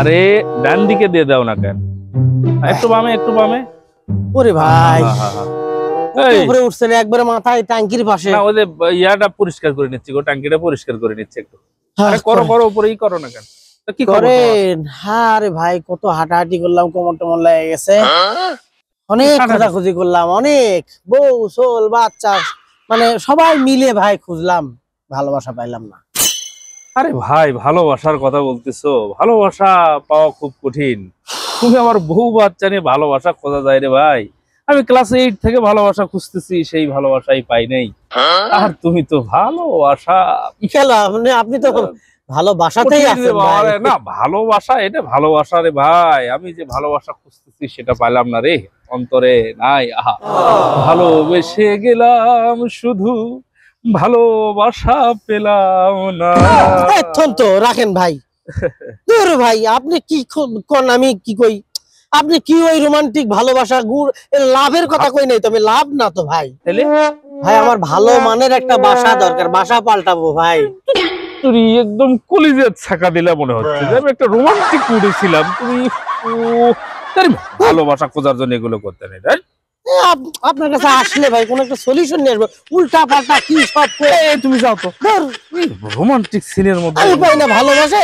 আরে ডান দিকে দিয়ে দাও না কেন? একটু বামে, একটু বামে। ওরে ভাই এই উপরে উঠছেন একবারে মাথায় ট্যাঙ্কির পাশে। না, ওই যে ইয়াটা পরিষ্কার করে নিচ্ছি গো, ট্যাঙ্কিটা পরিষ্কার করে নিচ্ছি একটু। আরে করো করো, উপরেই করো না কেন? তা কি করেন? হ্যাঁ আরে ভাই কত হাঁটাহাঁটি করলাম, কোমর টোমর লেগে গেছে, অনেক খোঁজাখুঁজি করলাম, অনেক বউ সোল বাচ্চা মানে সবাই মিলে ভাই খুঁজলাম, ভালোবাসা পাইলাম না। আরে ভাই ভালোবাসার কথা বলতেছো, ভালোবাসা পাওয়া খুব কঠিন। তুমি আমার বউ বাচ্চা নিয়ে ভালোবাসা খোঁজা যায় রে ভাই? আমি ক্লাস 8 থেকে ভালোবাসা খুঁজতেছি, সেই ভালোবাসাই পাই নাই। আর তুমি তো ভালোবাসা কেন আপনি তো ভালোবাসাতেই আছেন ভাই। না, ভালোবাসা এটা ভালোবাসা রে ভাই। আমি যে ভালোবাসা খুঁজতেছি সেটা পাইলাম না রে, অন্তরে নাই। আহা, ভালোবেসে গেলাম শুধু ভালোবাসা পেলাম না। এখন তো রাখেন ভাই, দূর ভাই আপনি কি কোন আমি কি কই, আপনি কি ওই রোমান্টিক ভালোবাসা গুড় লাভের কথা কই নাই, তবে লাভ না তো ভাই। ভাই আমার ভালো মানের একটা বাসা দরকার, বাসা পাল্টাবো ভাই। তুমি একদম কলিজের ছাকা দিলা মনে হচ্ছে যে আমি একটা রোমান্টিক মুডে ছিলাম। তুমি ভালোবাসা খোঁজার জন্য এগুলো করতে নেই। আপনার কাছে আসলে ভাই কোন একটা সলিউশন নিয়ে আসবো, উল্টা পাল্টা কি সব তুমি যাও তো, রোমান্টিক সিনের মধ্যে আমি পাই না ভালোবাসা।